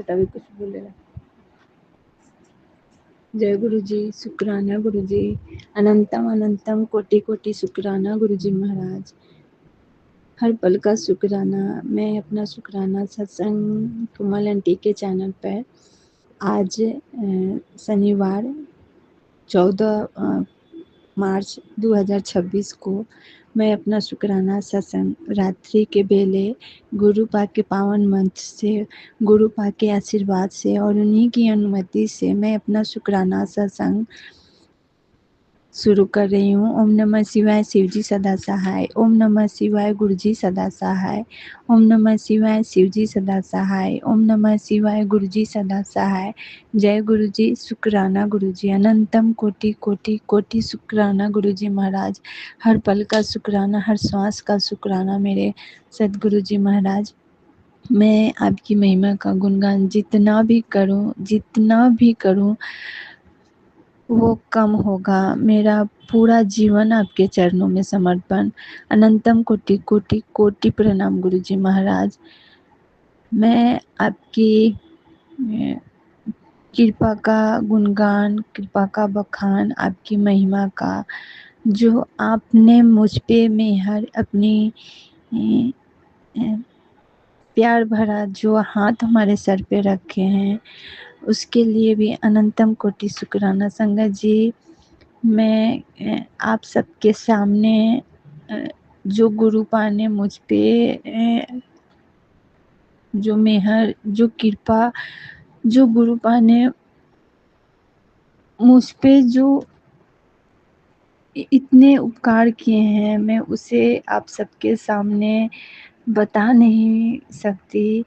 बेटा भी कुछ बोलेगा। जय गुरु जी, शुक्राना गुरु जी, अनंतम अनंतम कोटि कोटि शुक्राना गुरु जी महाराज। हर पल का शुक्राना। मैं अपना शुक्राना सत्संग कोमल आंटी के चैनल पर आज शनिवार 14 मार्च 2026 को मैं अपना शुक्राना सत्संग रात्रि के बेले गुरु पाक के पावन मंत्र से, गुरु पाक के आशीर्वाद से और उन्हीं की अनुमति से मैं अपना शुक्राना सत्संग शुरू कर रही हूँ। ओम नमः शिवाय, शिवजी सदा सहाय। ओम नमः शिवाय, गुरुजी सदा सहाय। ओम नमः शिवाय, शिवजी सदा सहाय। ओम नमः शिवाय, गुरुजी सदा सहाय। जय गुरुजी, शुक्राना गुरुजी, अनंतम कोटि कोटि कोटि शुक्राना गुरुजी महाराज। हर पल का शुक्राना, हर श्वास का शुक्राना मेरे सदगुरु जी महाराज। मैं आपकी महिमा का गुणगान जितना भी करूं वो कम होगा। मेरा पूरा जीवन आपके चरणों में समर्पण। अनंतम कोटि कोटि कोटि प्रणाम गुरुजी महाराज। मैं आपकी कृपा का गुणगान, कृपा का बखान, आपकी महिमा का, जो आपने मुझ पे मेहर अपनी प्यार भरा जो हाथ हमारे सर पे रखे हैं, उसके लिए भी अनंतम कोटि शुक्राना। संगत जी, मैं आप सबके सामने जो गुरुपा ने मुझ पे जो मेहर, जो कृपा, जो गुरुपा ने मुझ पे जो इतने उपकार किए हैं, मैं उसे आप सबके सामने बता नहीं सकती।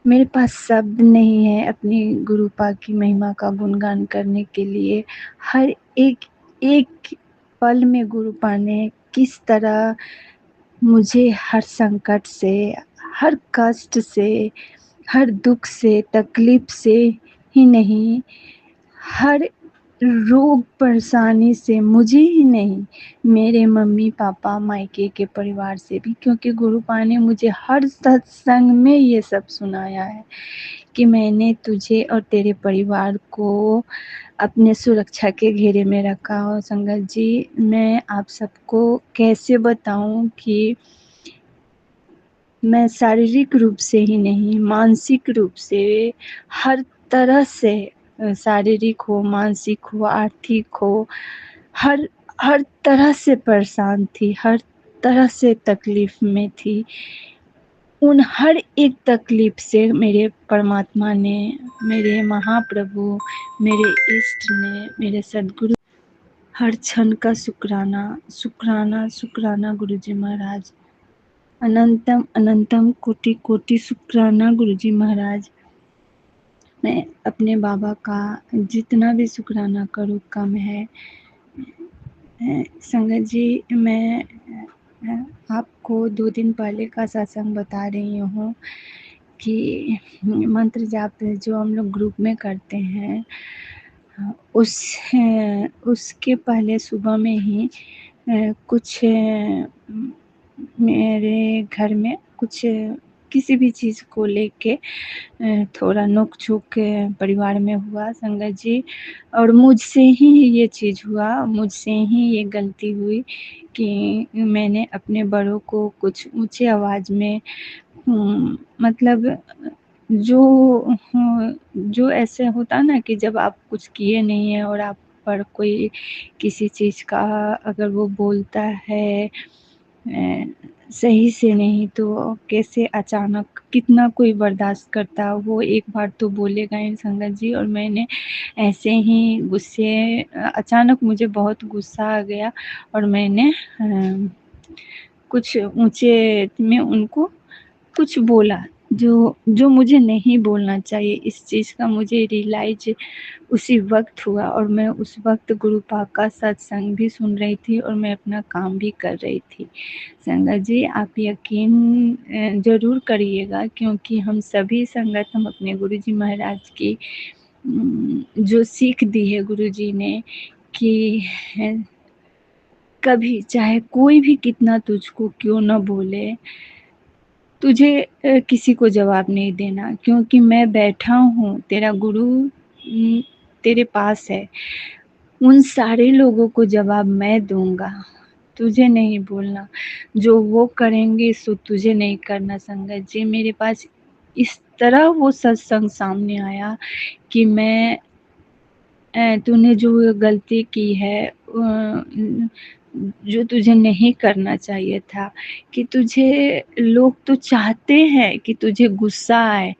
मेरे पास शब्द नहीं है अपनी गुरुपा की महिमा का गुणगान करने के लिए। हर एक एक पल में गुरुपा ने किस तरह मुझे हर संकट से, हर कष्ट से, हर दुख से, तकलीफ से ही नहीं, हर रोग परेशानी से, मुझे ही नहीं, मेरे मम्मी पापा मायके के परिवार से भी, क्योंकि गुरुपा ने मुझे हर सत्संग में ये सब सुनाया है कि मैंने तुझे और तेरे परिवार को अपने सुरक्षा के घेरे में रखा हो। संगत जी, मैं आप सबको कैसे बताऊं कि मैं शारीरिक रूप से ही नहीं, मानसिक रूप से, हर तरह से, शारीरिक हो, मानसिक हो, आर्थिक हो, हर हर तरह से परेशान थी, हर तरह से तकलीफ में थी। उन हर एक तकलीफ से मेरे परमात्मा ने, मेरे महाप्रभु, मेरे इष्ट ने, मेरे सदगुरु हर क्षण का शुक्राना शुक्राना शुक्राना गुरुजी महाराज। अनंतम अनंतम कोटि कोटि शुक्राना गुरुजी महाराज। मैं अपने बाबा का जितना भी शुक्राना करूँ कम है। संगत जी, मैं आपको 2 दिन पहले का सत्संग बता रही हूँ कि मंत्र जाप जो हम लोग ग्रुप में करते हैं, उसके पहले सुबह में ही कुछ मेरे घर में कुछ किसी भी चीज़ को लेके थोड़ा नोक झोंक परिवार में हुआ संगत जी, और मुझसे ही ये चीज़ हुआ, मुझसे ही ये गलती हुई कि मैंने अपने बड़ों को कुछ ऊंचे आवाज़ में मतलब जो ऐसे होता ना कि जब आप कुछ किए नहीं है और आप पर कोई किसी चीज़ का अगर वो बोलता है सही से नहीं, तो कैसे अचानक कितना कोई बर्दाश्त करता, वो एक बार तो बोलेगा ही संगत जी। और मैंने ऐसे ही गुस्से, अचानक मुझे बहुत गुस्सा आ गया और मैंने कुछ ऊंचे में उनको कुछ बोला जो मुझे नहीं बोलना चाहिए। इस चीज़ का मुझे रियलाइज उसी वक्त हुआ, और मैं उस वक्त गुरुपा का सत्संग भी सुन रही थी और मैं अपना काम भी कर रही थी। संगत जी, आप यकीन ज़रूर करिएगा, क्योंकि हम सभी संगत, हम अपने गुरुजी महाराज की जो सीख दी है गुरुजी ने कि कभी चाहे कोई भी कितना तुझको क्यों न बोले, तुझे किसी को जवाब नहीं देना, क्योंकि मैं बैठा हूँ, तेरा गुरु तेरे पास है। उन सारे लोगों को जवाब मैं दूँगा, तुझे नहीं बोलना। जो वो करेंगे सो तुझे नहीं करना संगत जी। मेरे पास इस तरह वो सत्संग सामने आया कि मैं तूने जो गलती की है जो तुझे नहीं करना चाहिए था, कि तुझे लोग तो चाहते हैं कि तुझे गुस्सा आए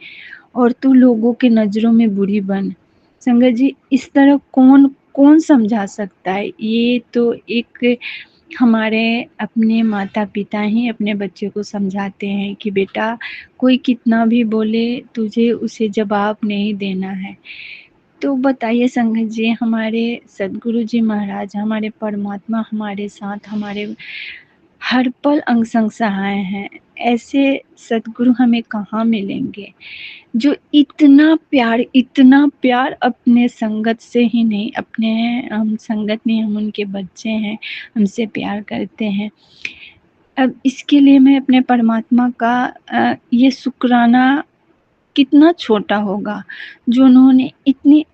और तू लोगों की नज़रों में बुरी बन। संगत जी, इस तरह कौन समझा सकता है? ये तो एक हमारे अपने माता-पिता ही अपने बच्चे को समझाते हैं कि बेटा, कोई कितना भी बोले तुझे उसे जवाब नहीं देना है। तो बताइए संगत जी, हमारे सद्गुरु जी महाराज, हमारे परमात्मा हमारे साथ, हमारे हर पल अंग संग सहाय हैं। ऐसे सद्गुरु हमें कहाँ मिलेंगे, जो इतना प्यार अपने संगत से ही नहीं, अपने हम संगत नहीं, हम उनके बच्चे हैं, हमसे प्यार करते हैं। अब इसके लिए मैं अपने परमात्मा का ये शुक्राना कितना छोटा होगा, जो उन्होंने इतनी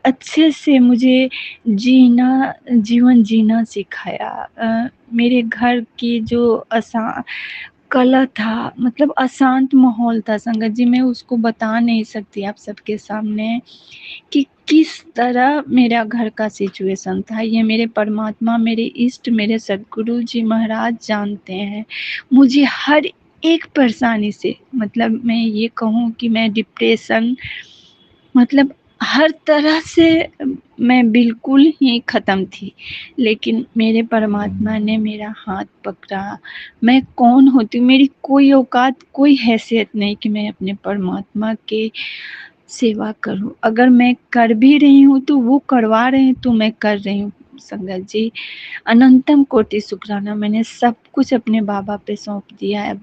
अच्छे से मुझे जीवन जीना सिखाया। मेरे घर की जो कलह था, मतलब अशांत माहौल था संगत जी, मैं उसको बता नहीं सकती आप सबके सामने कि किस तरह मेरा घर का सिचुएशन था। ये मेरे परमात्मा, मेरे इष्ट, मेरे सद्गुरु जी महाराज जानते हैं। मुझे हर एक परेशानी से, मतलब मैं ये कहूँ कि मैं डिप्रेशन, मतलब हर तरह से मैं बिल्कुल ही ख़त्म थी। लेकिन मेरे परमात्मा ने मेरा हाथ पकड़ा। मैं कौन होती हूँ, मेरी कोई औकात, कोई हैसियत नहीं कि मैं अपने परमात्मा के सेवा करूँ। अगर मैं कर भी रही हूँ तो वो करवा रहे हैं तो मैं कर रही हूँ संगत जी। अनंतम कोटि शुक्राना, मैंने सब कुछ अपने बाबा पे सौंप दिया है,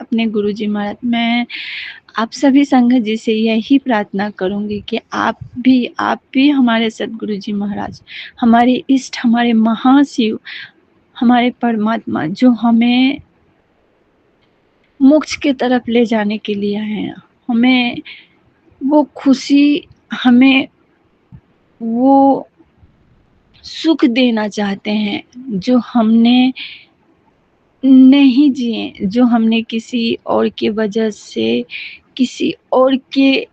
अपने गुरुजी महाराज। मैं आप सभी संगत जी से यही प्रार्थना करूँगी कि आप भी हमारे सद्गुरु जी महाराज, हमारे इष्ट, हमारे महाशिव, हमारे परमात्मा, जो हमें मोक्ष की तरफ ले जाने के लिए आए हैं, हमें वो खुशी, हमें वो सुख देना चाहते हैं जो हमने नहीं जिए, जो हमने किसी और की वजह से, किसी और के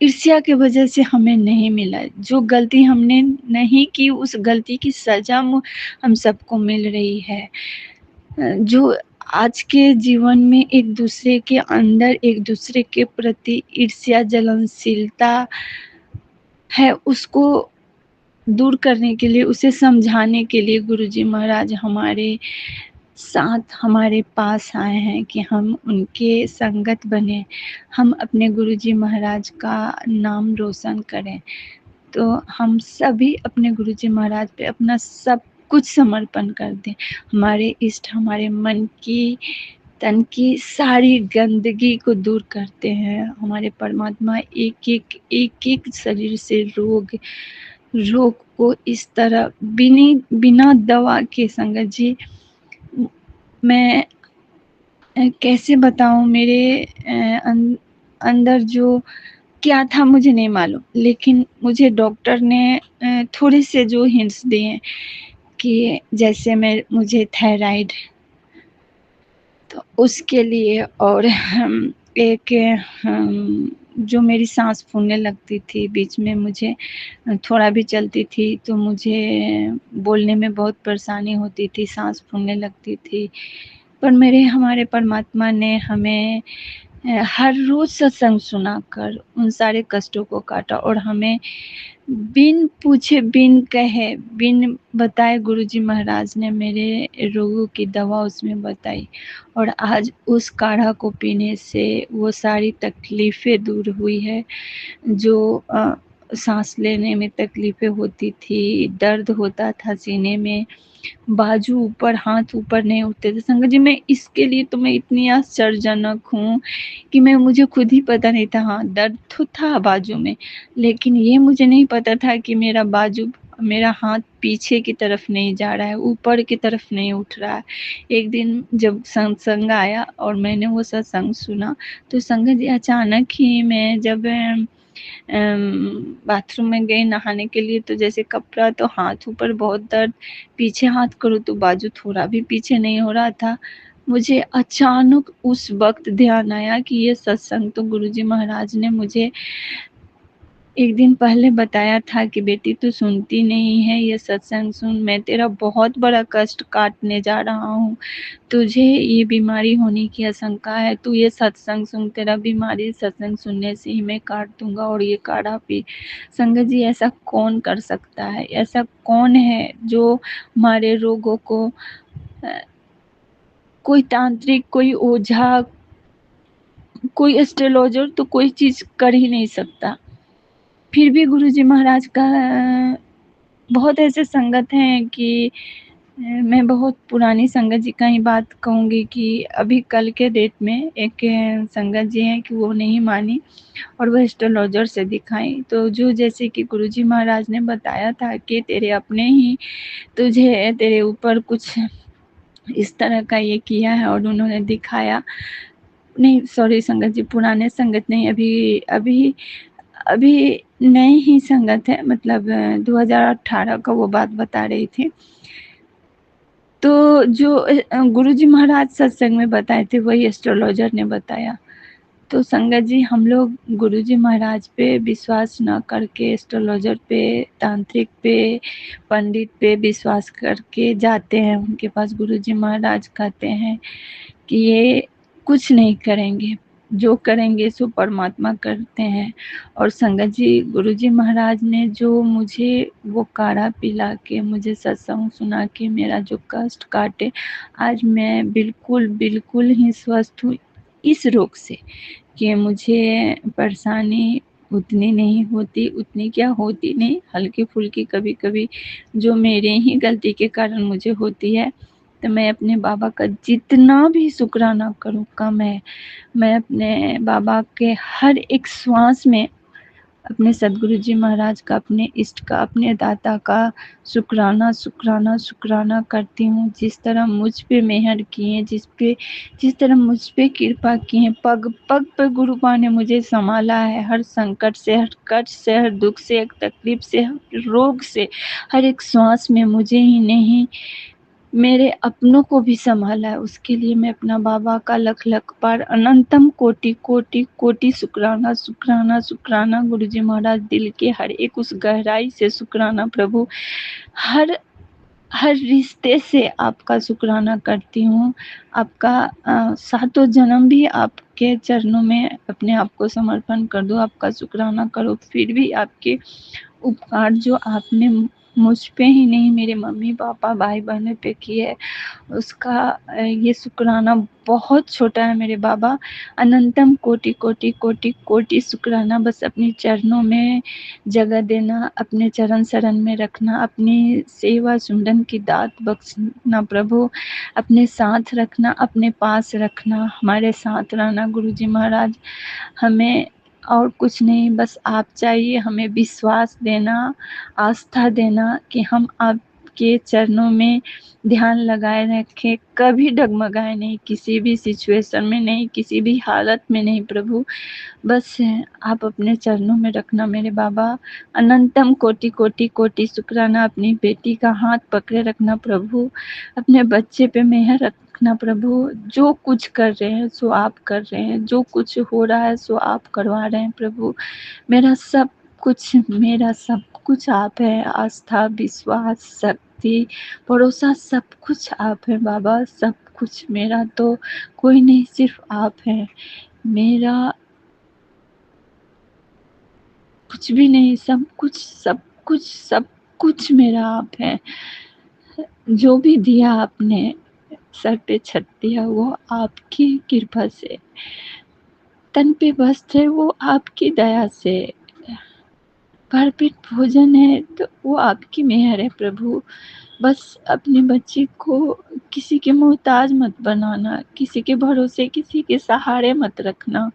ईर्ष्या की वजह से हमें नहीं मिला। जो गलती हमने नहीं की, उस गलती की सज़ा हम सबको मिल रही है। जो आज के जीवन में एक दूसरे के अंदर, एक दूसरे के प्रति ईर्ष्या, जलनशीलता है, उसको दूर करने के लिए, उसे समझाने के लिए गुरुजी महाराज हमारे साथ, हमारे पास आए हैं कि हम उनके संगत बने, हम अपने गुरुजी महाराज का नाम रोशन करें। तो हम सभी अपने गुरुजी महाराज पे अपना सब कुछ समर्पण कर दें। हमारे इष्ट, हमारे मन की, तन की सारी गंदगी को दूर करते हैं। हमारे परमात्मा एक-एक शरीर से रोग को इस तरह बिना दवा के संगत जी, मैं कैसे बताऊँ, मेरे अंदर जो क्या था मुझे नहीं मालूम, लेकिन मुझे डॉक्टर ने थोड़े से जो हिंट्स दिए कि जैसे मुझे थायराइड, तो उसके लिए, और एक जो मेरी साँस फूलने लगती थी, बीच में मुझे थोड़ा भी चलती थी तो मुझे बोलने में बहुत परेशानी होती थी, साँस फूलने लगती थी। पर हमारे परमात्मा ने हमें हर रोज़ सत्संग सुनाकर उन सारे कष्टों को काटा, और हमें बिन पूछे, बिन कहे, बिन बताए गुरुजी महाराज ने मेरे रोगों की दवा उसमें बताई, और आज उस काढ़ा को पीने से वो सारी तकलीफ़ें दूर हुई है। जो साँस लेने में तकलीफ़ें होती थी, दर्द होता था सीने में, बाजू ऊपर, हाथ ऊपर नहीं उठते थे। संगत जी, मैं इसके लिए तो मैं इतनी आश्चर्यजनक हूँ कि मुझे खुद ही पता नहीं था। हाँ, दर्द तो था बाजू में, लेकिन ये मुझे नहीं पता था कि मेरा बाजू मेरा हाथ पीछे की तरफ नहीं जा रहा है, ऊपर की तरफ नहीं उठ रहा है। एक दिन जब सत्संग आया और मैंने वो सत्संग सुना, तो संगत जी अचानक ही मैं जब बाथरूम में गई नहाने के लिए, तो जैसे कपड़ा तो हाथ ऊपर बहुत दर्द, पीछे हाथ करूँ तो बाजू थोड़ा भी पीछे नहीं हो रहा था। मुझे अचानक उस वक़्त ध्यान आया कि ये सत्संग तो गुरुजी महाराज ने मुझे एक दिन पहले बताया था कि बेटी तू सुनती नहीं है, ये सत्संग सुन, मैं तेरा बहुत बड़ा कष्ट काटने जा रहा हूँ। तुझे ये बीमारी होने की आशंका है, तू ये सत्संग सुन, तेरा बीमारी सत्संग सुनने से ही मैं काट दूँगा और ये काढ़ा पी। संगत जी ऐसा कौन कर सकता है? ऐसा कौन है जो हमारे रोगों को कोई तांत्रिक, कोई ओझा, कोई एस्ट्रोलॉजर तो कोई चीज़ कर ही नहीं सकता। फिर भी गुरुजी महाराज का बहुत ऐसे संगत हैं कि मैं बहुत पुरानी संगत जी का ही बात कहूँगी कि अभी कल के डेट में एक संगत जी हैं कि वो नहीं मानी और वो एस्ट्रोलॉजर से दिखाई। तो जो जैसे कि गुरुजी महाराज ने बताया था कि तेरे अपने ही तुझे तेरे ऊपर कुछ इस तरह का ये किया है और उन्होंने दिखाया। नहीं सॉरी संगत जी, पुराने संगत नहीं, अभी अभी नए ही संगत है, मतलब 2018 का वो बात बता रही थी। तो जो गुरुजी महाराज सत्संग में बताए थे वही एस्ट्रोलॉजर ने बताया। तो संगत जी हम लोग गुरुजी महाराज पे विश्वास ना करके एस्ट्रोलॉजर पे, तांत्रिक पे, पंडित पे विश्वास करके जाते हैं उनके पास। गुरुजी महाराज कहते हैं कि ये कुछ नहीं करेंगे, जो करेंगे सो परमात्मा करते हैं। और संगत जी गुरुजी महाराज ने जो मुझे वो काढ़ा पिला के, मुझे सत्संग सुना के मेरा जो कष्ट काटे, आज मैं बिल्कुल बिल्कुल ही स्वस्थ हूँ इस रोग से कि मुझे परेशानी उतनी नहीं होती, उतनी क्या होती नहीं, हल्की-फुल्की कभी-कभी जो मेरे ही गलती के कारण मुझे होती है। तो मैं अपने बाबा का जितना भी शुक्राना करूँ कम है। मैं अपने बाबा के हर एक श्वास में अपने सद्गुरु जी महाराज का, अपने इष्ट का, अपने दाता का शुक्राना शुक्राना शुक्राना करती हूँ। जिस तरह मुझ पे मेहर की है, जिस तरह मुझ पे कृपा की है, पग पग पे गुरुपा ने मुझे संभाला है, हर संकट से, हर कष्ट से, हर दुख से, हर तकलीफ से, हर रोग से, हर एक श्वास में मुझे ही नहीं मेरे अपनों को भी संभाला है। उसके लिए मैं अपना बाबा का लख लख बार अनंतम कोटि कोटि कोटि शुक्राना शुक्राना शुक्राना गुरुजी महाराज, दिल के हर एक उस गहराई से शुक्राना प्रभु, हर हर रिश्ते से आपका शुक्राना करती हूँ। आपका सातों जन्म भी आपके चरणों में अपने आप को समर्पण कर दूँ, आपका शुक्राना करो। फिर भी आपके उपकार जो आपने मुझ पे ही नहीं मेरे मम्मी पापा भाई बहनों पे किए, उसका ये शुक्राना बहुत छोटा है मेरे बाबा। अनंतम कोटि कोटि कोटि कोटि शुक्राना। बस अपने चरणों में जगह देना, अपने चरण शरण में रखना, अपनी सेवा सुमरन की दात बख्शना प्रभु, अपने साथ रखना, अपने पास रखना, हमारे साथ रहना गुरुजी महाराज। हमें और कुछ नहीं, बस आप चाहिए, हमें विश्वास देना, आस्था देना कि हम आपके चरणों में ध्यान लगाए रखें, कभी डगमगाए नहीं, किसी भी सिचुएशन में नहीं, किसी भी हालत में नहीं प्रभु। बस आप अपने चरणों में रखना मेरे बाबा। अनंतम कोटि कोटि कोटि शुक्राना। अपनी बेटी का हाथ पकड़े रखना प्रभु, अपने बच्चे पे मेहर रखना प्रभु। जो कुछ कर रहे हैं सो आप कर रहे हैं, जो कुछ हो रहा है सो आप करवा रहे हैं प्रभु। मेरा सब कुछ आप है। आस्था, विश्वास, शक्ति, भरोसा सब कुछ आप है बाबा। सब कुछ मेरा तो कोई नहीं, सिर्फ आप है। मेरा कुछ भी नहीं, सब कुछ सब कुछ सब कुछ मेरा आप है। जो भी दिया आपने सर पे छत दिया वो आपकी कृपा से, तन पे वस्त्र है वो आपकी दया से, भरपेट भोजन है तो वो आपकी मेहर है प्रभु। बस अपने बच्चे को किसी के मोहताज मत बनाना, किसी के भरोसे, किसी के सहारे मत रखना।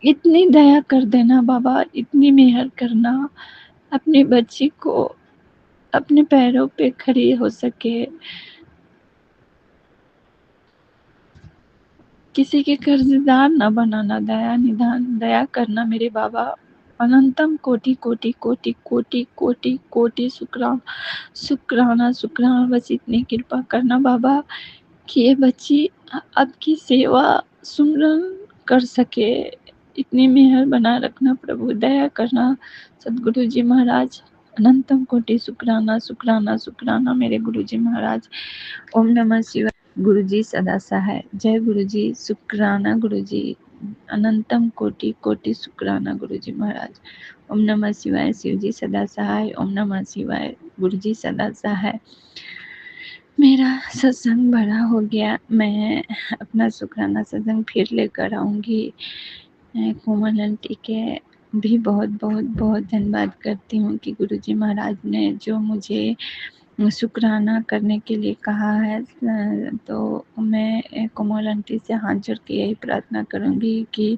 इतनी दया कर देना बाबा, इतनी मेहर करना अपनी बच्ची को अपने पैरों पे खड़ी हो सके, किसी के कर्जदार न बनाना, दया निधान, दया करना मेरे बाबा। अनंतम कोटि कोटि कोटि कोटि कोटि कोटि शुक्राना शुक्राना, बस इतनी कृपा करना बाबा कि ये बच्ची आपकी सेवा सुमरन कर सके। इतनी मेहर बना रखना प्रभु, दया करना सदगुरु जी महाराज। अनंतम कोटि शुक्राना शुक्राना शुक्राना मेरे गुरु जी महाराज। ओम नमः शिवाय। गुरु जी सदा सहाय। जय गुरु जी। शुक्राना गुरु जी। अनंतम कोटि कोटि शुक्राना गुरु जी महाराज। ओम नमः शिवाय। शिव जी सदा सहाय। ओम नमः शिवाय। गुरु जी सदा सहाय। मेरा सत्संग बड़ा हो गया, मैं अपना शुक्राना सत्संग फिर लेकर आऊँगी। कोमल आंटी के भी बहुत बहुत बहुत धन्यवाद करती हूँ कि गुरुजी महाराज ने जो मुझे शुक्राना करने के लिए कहा है, तो मैं कोमल आंटी से हाथ जोड़ के यही प्रार्थना करूँगी कि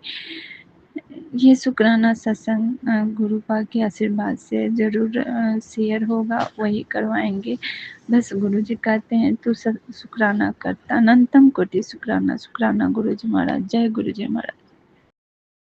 ये शुक्राना सत्संग गुरुपा के आशीर्वाद से ज़रूर शेयर होगा, वही करवाएंगे। बस गुरुजी कहते हैं तू शुक्राना करता, अनंतम कोटि शुक्राना शुक्राना गुरुजी महाराज। जय गुरुजी महाराज।